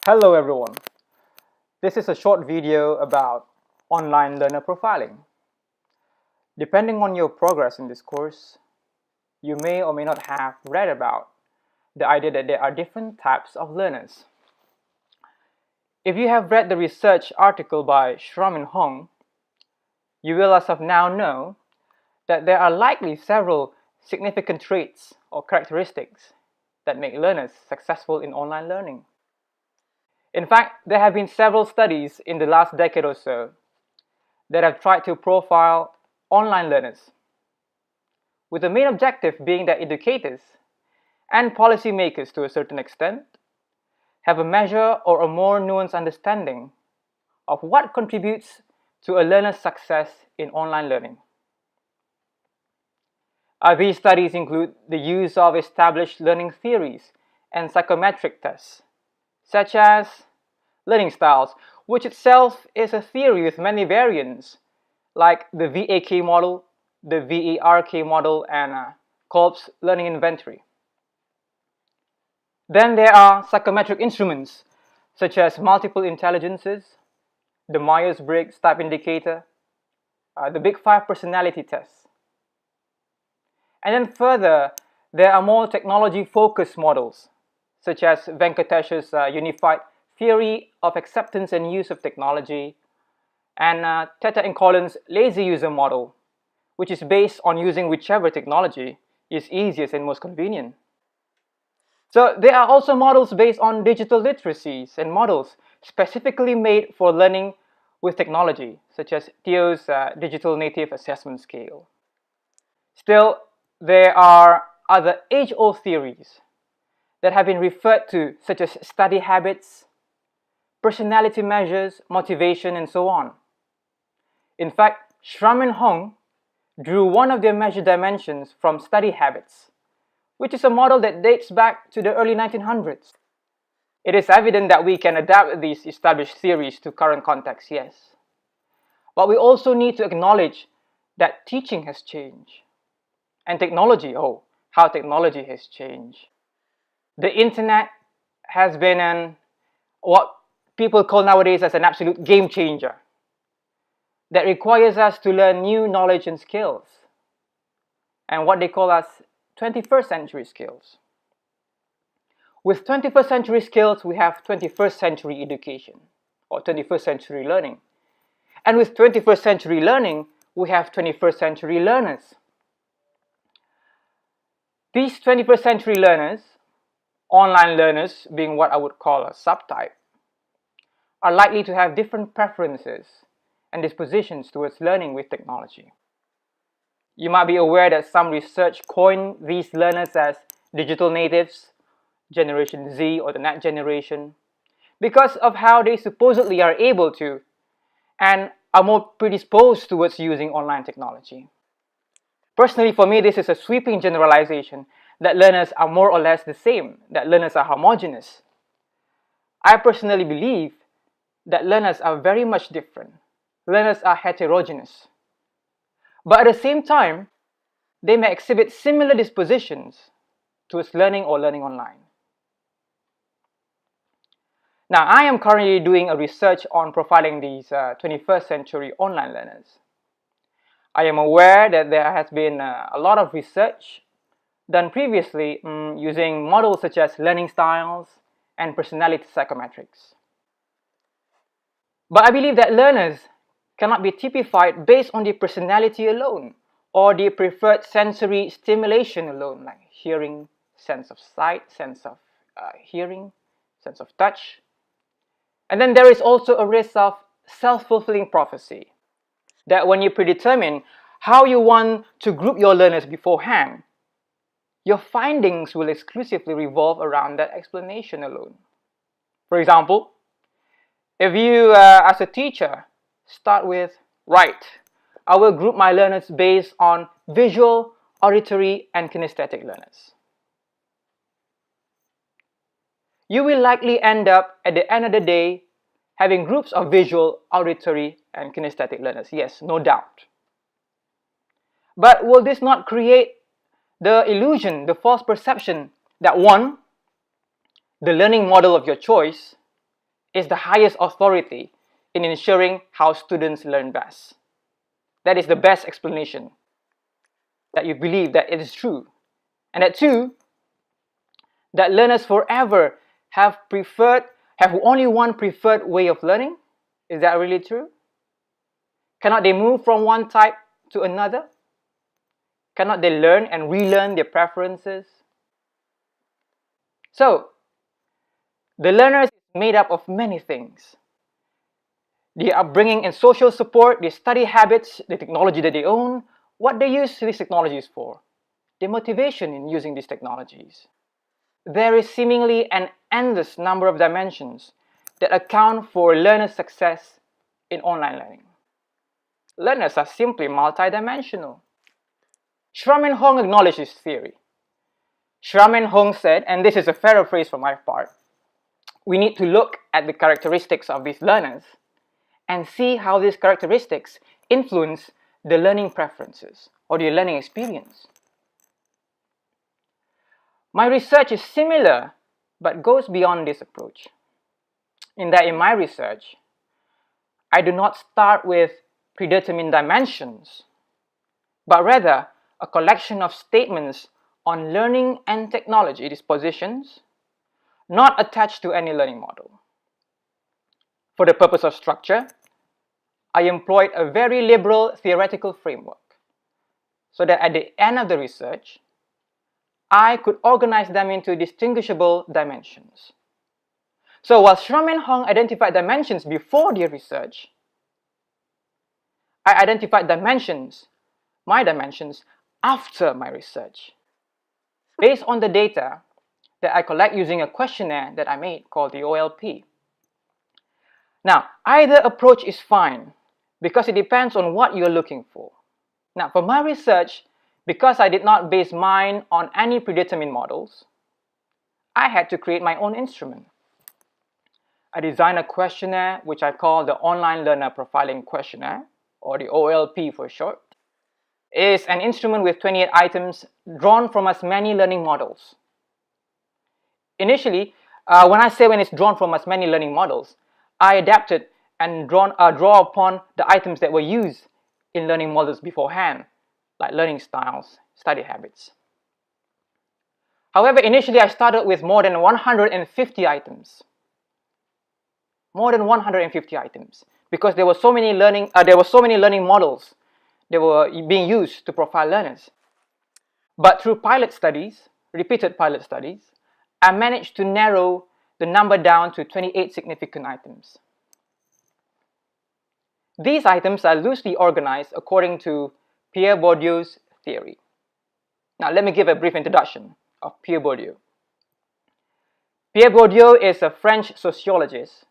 Hello everyone. This is a short video about online learner profiling. Depending on your progress in this course, you may or may not have read about the idea that there are different types of learners. If you have read the research article by Shai and Hong, you will as of now know that there are likely several significant traits or characteristics that make learners successful in online learning. In fact, there have been several studies in the last decade or so that have tried to profile online learners, with the main objective being that educators and policymakers to a certain extent have a measure or a more nuanced understanding of what contributes to a learner's success in online learning. These studies include the use of established learning theories and psychometric tests, such as learning styles, which itself is a theory with many variants, like the VAK model, the VARK model, and Kolb's learning inventory. Then there are psychometric instruments, such as multiple intelligences, the Myers-Briggs type indicator, the Big Five personality tests. And then further, there are more technology-focused models, such as Venkatesh's unified theory of acceptance and use of technology, and Tetard and Collen's lazy user model, which is based on using whichever technology is easiest and most convenient. So there are also models based on digital literacies and models specifically made for learning with technology, such as Theo's digital native assessment scale. Still, there are other age-old theories that have been referred to, such as study habits, personality measures, motivation, and so on. In fact, Shai and Hong drew one of their measure dimensions from study habits, which is a model that dates back to the early 1900s. It is evident that we can adapt these established theories to current contexts, yes. But we also need to acknowledge that teaching has changed. And technology, how technology has changed. The internet has been what people call nowadays as an absolute game changer that requires us to learn new knowledge and skills, and what they call as 21st century skills. With 21st century skills, we have 21st century education, or 21st century learning. And with 21st century learning, we have 21st century learners. These 21st century learners, online learners being what I would call a subtype, are likely to have different preferences and dispositions towards learning with technology. You might be aware that some research coined these learners as digital natives, Generation Z or the Net generation, because of how they supposedly are able to and are more predisposed towards using online technology. Personally, for me, this is a sweeping generalization that learners are more or less the same, that learners are homogenous. I personally believe that learners are very much different. Learners are heterogenous. But at the same time, they may exhibit similar dispositions towards learning or learning online. Now, I am currently doing a research on profiling these 21st century online learners. I am aware that there has been a lot of research done previously using models such as learning styles and personality psychometrics. But I believe that learners cannot be typified based on their personality alone or their preferred sensory stimulation alone, like hearing, sense of sight, sense of hearing, sense of touch. And then there is also a risk of self-fulfilling prophecy, that when you predetermine how you want to group your learners beforehand, your findings will exclusively revolve around that explanation alone. For example, if you, as a teacher, start with, right, I will group my learners based on visual, auditory, and kinesthetic learners. You will likely end up, at the end of the day, having groups of visual, auditory, and kinesthetic learners. Yes, no doubt. But will this not create the illusion, the false perception that one, the learning model of your choice is the highest authority in ensuring how students learn best. That is the best explanation, that you believe that it is true. And that two, that learners forever have only one preferred way of learning. Is that really true? Cannot they move from one type to another? Cannot they learn and relearn their preferences? So, the learners is made up of many things. Their upbringing and social support, their study habits, the technology that they own, what they use these technologies for, their motivation in using these technologies. There is seemingly an endless number of dimensions that account for learners' success in online learning. Learners are simply multidimensional. Schramm and Hong acknowledged this theory. Schramm and Hong said, and this is a paraphrase from my part, we need to look at the characteristics of these learners and see how these characteristics influence the learning preferences or the learning experience. My research is similar but goes beyond this approach, in that in my research, I do not start with predetermined dimensions, but rather a collection of statements on learning and technology dispositions, not attached to any learning model. For the purpose of structure, I employed a very liberal theoretical framework, so that at the end of the research, I could organize them into distinguishable dimensions. So while Schramm and Hong identified dimensions before their research, I identified my dimensions, after my research, based on the data that I collect using a questionnaire that I made called the OLP. Now, either approach is fine because it depends on what you're looking for. Now, for my research, because I did not base mine on any predetermined models, I had to create my own instrument. I designed a questionnaire which I call the Online Learner Profiling Questionnaire, or the OLP for short. It is an instrument with 28 items drawn from as many learning models. Initially, when it's drawn from as many learning models, I adapted and draw upon the items that were used in learning models beforehand, like learning styles, study habits. However, initially I started with more than 150 items. More than 150 items, because there were so many learning models that were being used to profile learners. But through repeated pilot studies, I managed to narrow the number down to 28 significant items. These items are loosely organized according to Pierre Bourdieu's theory. Now, let me give a brief introduction of Pierre Bourdieu. Pierre Bourdieu is a French sociologist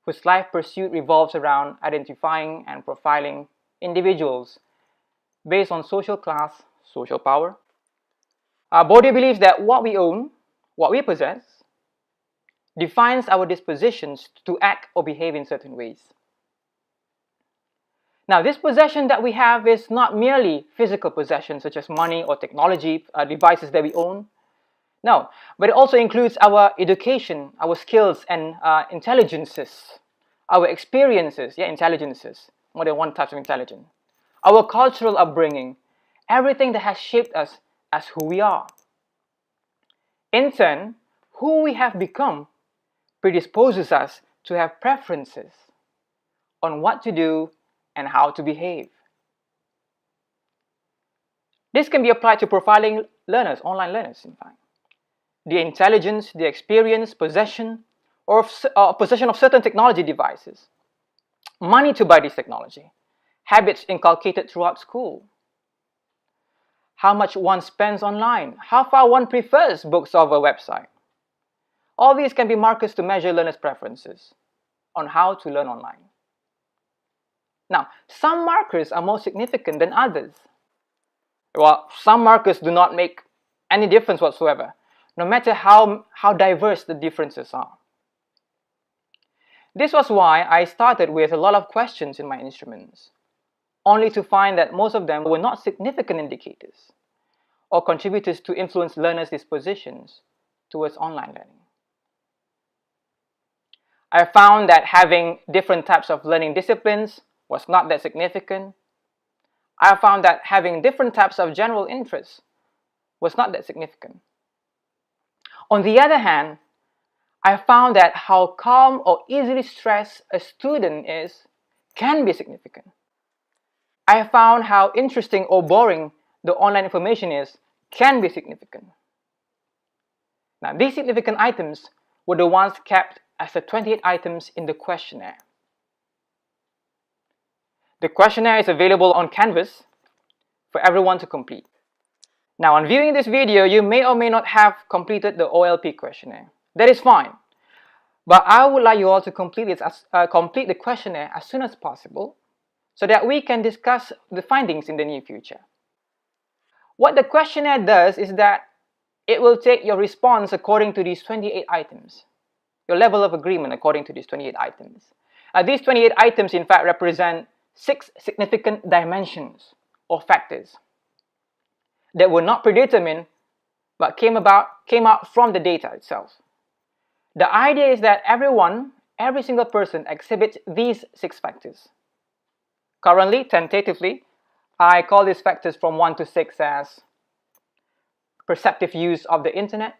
whose life pursuit revolves around identifying and profiling individuals based on social class, social power. Bourdieu believes that what we own, what we possess, defines our dispositions to act or behave in certain ways. Now, this possession that we have is not merely physical possessions such as money or technology, devices that we own. No, but it also includes our education, our skills and intelligences, our experiences, intelligences, more than one type of intelligence, our cultural upbringing, everything that has shaped us as who we are. In turn, who we have become predisposes us to have preferences on what to do and how to behave. This can be applied to profiling learners, online learners, in fact. The intelligence, the experience, possession of certain technology devices, money to buy this technology, habits inculcated throughout school, how much one spends online, how far one prefers books over a website. All these can be markers to measure learners' preferences on how to learn online. Now, some markers are more significant than others. Well, some markers do not make any difference whatsoever, no matter how diverse the differences are. This was why I started with a lot of questions in my instruments, only to find that most of them were not significant indicators or contributors to influence learners' dispositions towards online learning. I found that having different types of learning disciplines was not that significant. I found that having different types of general interests was not that significant. On the other hand, I found that how calm or easily stressed a student is can be significant. I found how interesting or boring the online information is can be significant. Now, these significant items were the ones kept as the 28 items in the questionnaire. The questionnaire is available on Canvas for everyone to complete. Now, on viewing this video, you may or may not have completed the OLP questionnaire. That is fine. But I would like you all to complete the questionnaire as soon as possible so that we can discuss the findings in the near future. What the questionnaire does is that it will take your response according to these 28 items, your level of agreement according to these 28 items. These 28 items, in fact, represent 6 significant dimensions or factors that were not predetermined but came out from the data itself. The idea is that every single person exhibits these 6 factors. Currently, tentatively, I call these factors from 1 to 6 as perceptive use of the internet,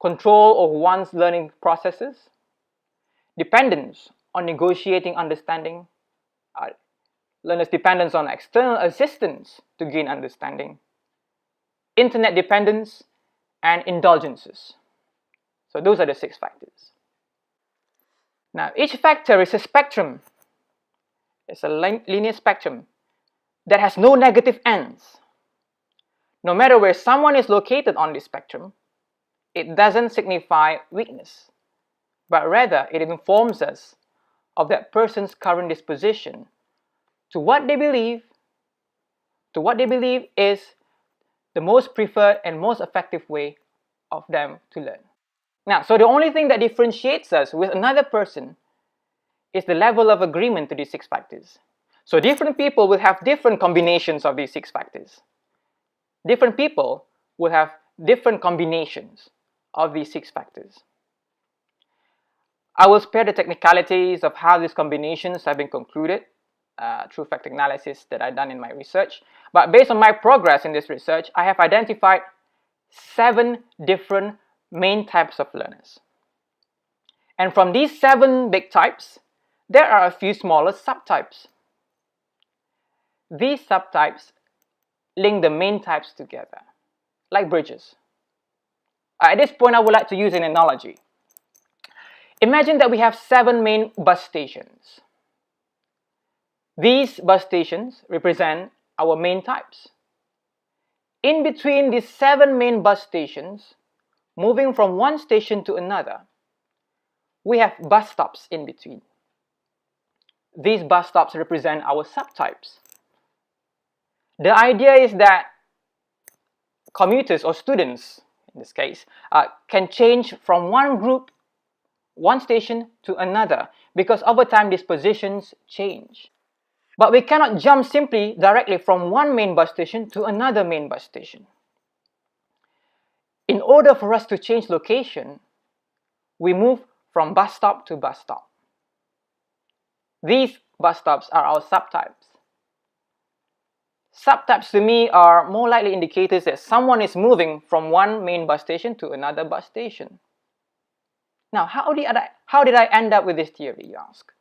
control of one's learning processes, dependence on negotiating understanding, learners' dependence on external assistance to gain understanding, internet dependence, and indulgences. So those are the 6 factors. Now, each factor is a spectrum. It's a linear spectrum that has no negative ends. No matter where someone is located on this spectrum, it doesn't signify weakness, but rather it informs us of that person's current disposition to what they believe is the most preferred and most effective way of them to learn. Now, so the only thing that differentiates us with another person is the level of agreement to these 6 factors. So different people will have different combinations of these 6 factors. Different people will have different combinations of these 6 factors. I will spare the technicalities of how these combinations have been concluded through factor analysis that I've done in my research. But based on my progress in this research, I have identified 7 different main types of learners. And from these 7 big types, there are a few smaller subtypes. These subtypes link the main types together, like bridges. At this point, I would like to use an analogy. Imagine that we have 7 main bus stations. These bus stations represent our main types. In between these 7 main bus stations, moving from one station to another, we have bus stops in between. These bus stops represent our subtypes. The idea is that commuters or students, in this case, can change from one station to another because over time dispositions change. But we cannot jump simply directly from one main bus station to another main bus station. In order for us to change location, we move from bus stop to bus stop. These bus stops are our subtypes. Subtypes to me are more likely indicators that someone is moving from one main bus station to another bus station. Now, how did I end up with this theory, you ask?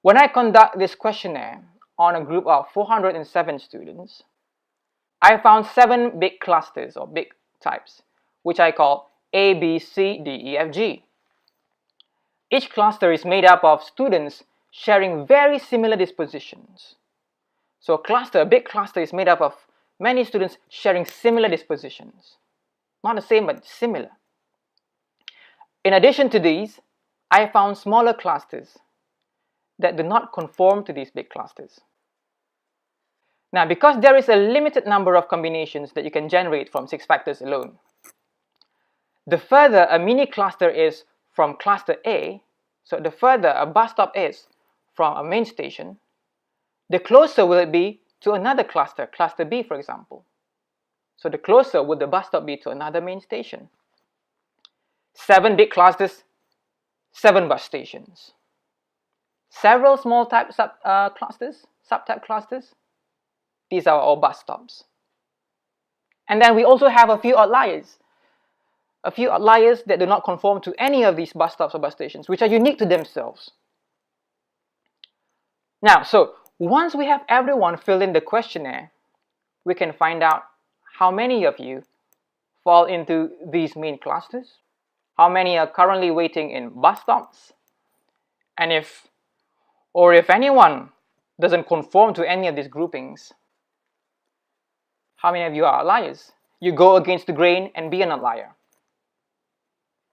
When I conduct this questionnaire on a group of 407 students, I found 7 big clusters or big types, which I call A, B, C, D, E, F, G. Each cluster is made up of students sharing very similar dispositions. So a big cluster is made up of many students sharing similar dispositions. Not the same, but similar. In addition to these, I found smaller clusters that do not conform to these big clusters. Now, because there is a limited number of combinations that you can generate from 6 factors alone, the further a mini cluster is from cluster A, so the further a bus stop is from a main station, the closer will it be to another cluster, cluster B, for example. So the closer would the bus stop be to another main station. 7 big clusters, 7 bus stations, several small type subtype clusters. These are all bus stops. And then we also have a few outliers that do not conform to any of these bus stops or bus stations, which are unique to themselves. Now, so once we have everyone fill in the questionnaire, we can find out how many of you fall into these main clusters, how many are currently waiting in bus stops, and if anyone doesn't conform to any of these groupings, how many of you are outliers? You go against the grain and be an outlier.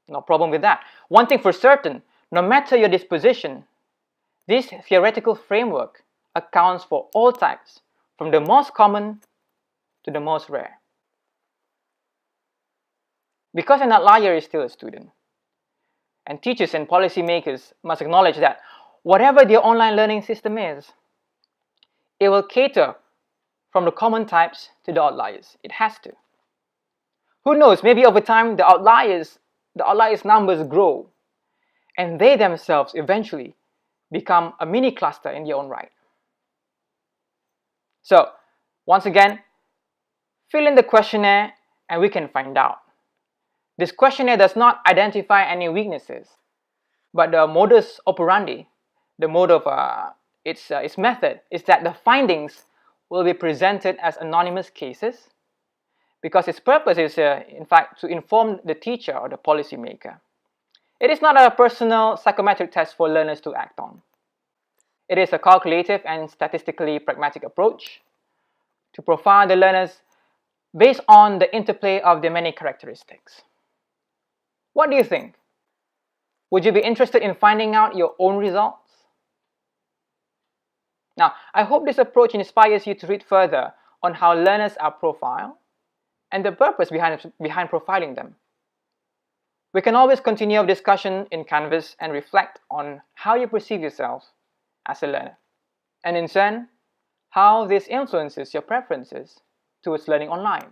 No problem with that. One thing for certain, no matter your disposition, this theoretical framework accounts for all types, from the most common to the most rare. Because an outlier is still a student, and teachers and policymakers must acknowledge that whatever their online learning system is, it will cater from the common types to the outliers. It has to. Who knows, maybe over time the outliers numbers grow, and they themselves eventually become a mini cluster in their own right. So, once again, fill in the questionnaire and we can find out. This questionnaire does not identify any weaknesses, but the modus operandi, the mode of its method, is that the findings will be presented as anonymous cases, because its purpose is, in fact, to inform the teacher or the policymaker. It is not a personal psychometric test for learners to act on. It is a calculative and statistically pragmatic approach to profile the learners based on the interplay of their many characteristics. What do you think? Would you be interested in finding out your own results? Now, I hope this approach inspires you to read further on how learners are profiled and the purpose behind profiling them. We can always continue our discussion in Canvas and reflect on how you perceive yourself as a learner, and in turn, how this influences your preferences towards learning online.